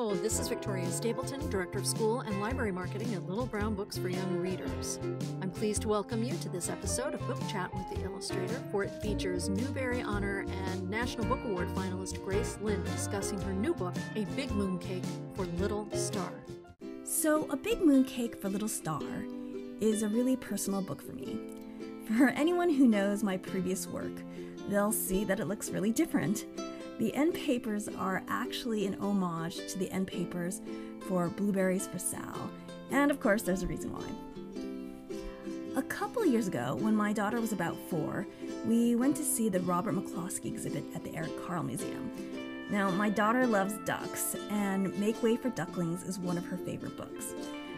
Hello, this is Victoria Stapleton, Director of School and Library Marketing at Little Brown Books for Young Readers. I'm pleased to welcome you to this episode of Book Chat with the Illustrator, for it features Newbery Honor and National Book Award finalist Grace Lind discussing her new book, A Big Mooncake for Little Star. So, A Big Mooncake for Little Star is a really personal book for me. For anyone who knows my previous work, they'll see that it looks really different. The end papers are actually an homage to the end papers for Blueberries for Sal, and of course there's a reason why. A couple years ago, when my daughter was about 4, we went to see the Robert McCloskey exhibit at the Eric Carle Museum. Now, my daughter loves ducks, and Make Way for Ducklings is one of her favorite books.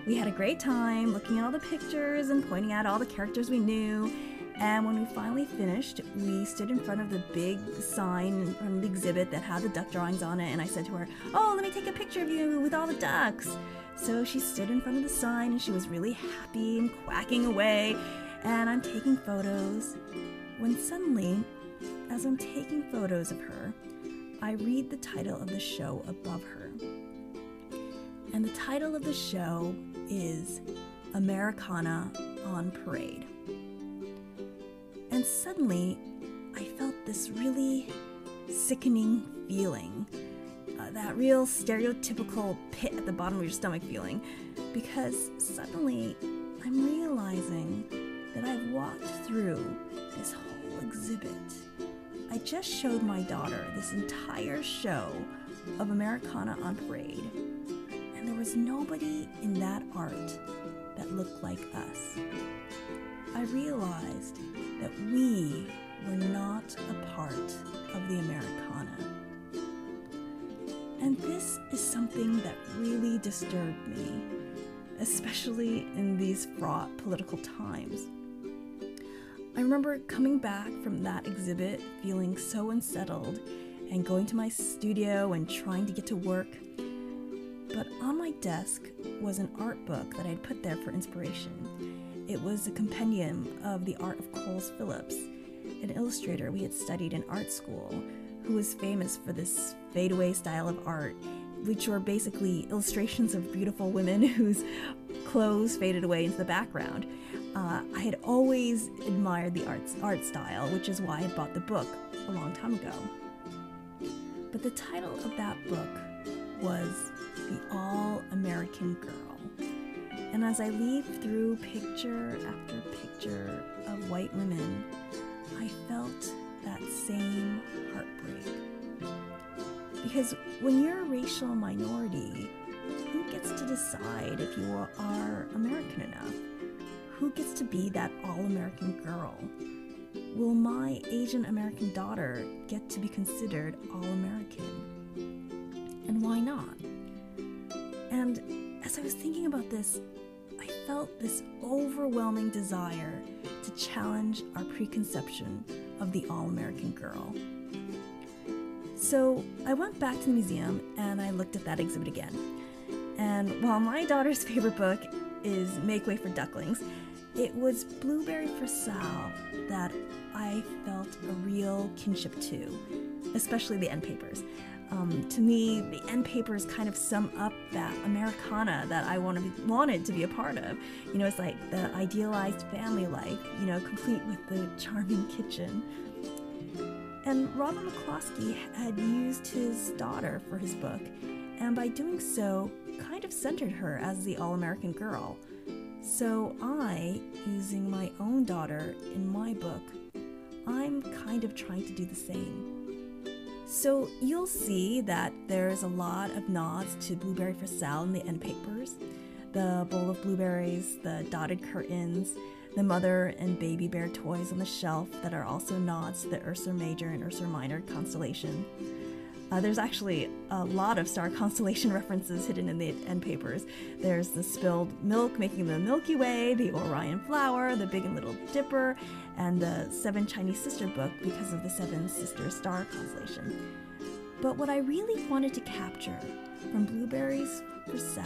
We had a great time looking at all the pictures and pointing out all the characters we knew. And when we finally finished, we stood in front of the big sign from the exhibit that had the duck drawings on it, and I said to her, "Oh, let me take a picture of you with all the ducks." So she stood in front of the sign, and she was really happy and quacking away, and I'm taking photos, when suddenly, as I'm taking photos of her, I read the title of the show above her. And the title of the show is Americana on Parade. And suddenly, I felt this really sickening feeling, that real stereotypical pit at the bottom of your stomach feeling, because suddenly I'm realizing that I've walked through this whole exhibit. I just showed my daughter this entire show of Americana on Parade, and there was nobody in that art that looked like us. I realized that we were not a part of the Americana. And this is something that really disturbed me, especially in these fraught political times. I remember coming back from that exhibit feeling so unsettled and going to my studio and trying to get to work. But on my desk was an art book that I'd put there for inspiration. It was a compendium of the art of Coles Phillips, an illustrator we had studied in art school, who was famous for this fade-away style of art, which were basically illustrations of beautiful women whose clothes faded away into the background. I had always admired the art style, which is why I had bought the book a long time ago. But the title of that book was The All-American Girl. And as I leafed through picture after picture of white women, I felt that same heartbreak. Because when you're a racial minority, who gets to decide if you are American enough? Who gets to be that all-American girl? Will my Asian American daughter get to be considered all-American? And why not? And as I was thinking about this, I felt this overwhelming desire to challenge our preconception of the all-American girl. So I went back to the museum and I looked at that exhibit again. And while my daughter's favorite book is Make Way for Ducklings, it was Blueberry for Sal that I felt a real kinship to, especially the end papers. To me, the end papers kind of sum up that Americana that I wanted to be a part of. You know, it's like the idealized family life, you know, complete with the charming kitchen. And Robert McCloskey had used his daughter for his book, and by doing so, kind of centered her as the all-American girl. So I, using my own daughter in my book, I'm kind of trying to do the same. So you'll see that there's a lot of nods to Blueberry for Sal in the end papers. The bowl of blueberries, the dotted curtains, the mother and baby bear toys on the shelf that are also nods to the Ursa Major and Ursa Minor constellation. There's actually a lot of star constellation references hidden in the end papers. There's the spilled milk making the Milky Way, the Orion flower, the Big and Little Dipper, and the Seven Chinese Sister book because of the Seven Sister star constellation. But what I really wanted to capture from Blueberries for Sal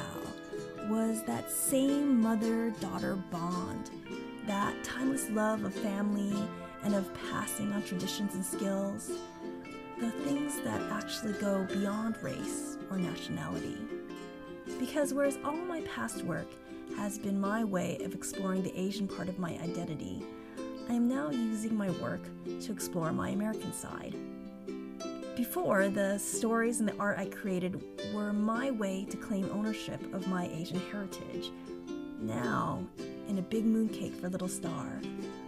was that same mother-daughter bond, that timeless love of family and of passing on traditions and skills, the things that actually go beyond race, or nationality. Because whereas all my past work has been my way of exploring the Asian part of my identity, I am now using my work to explore my American side. Before, the stories and the art I created were my way to claim ownership of my Asian heritage. Now, in a big mooncake for Little Star,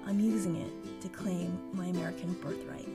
I'm using it to claim my American birthright.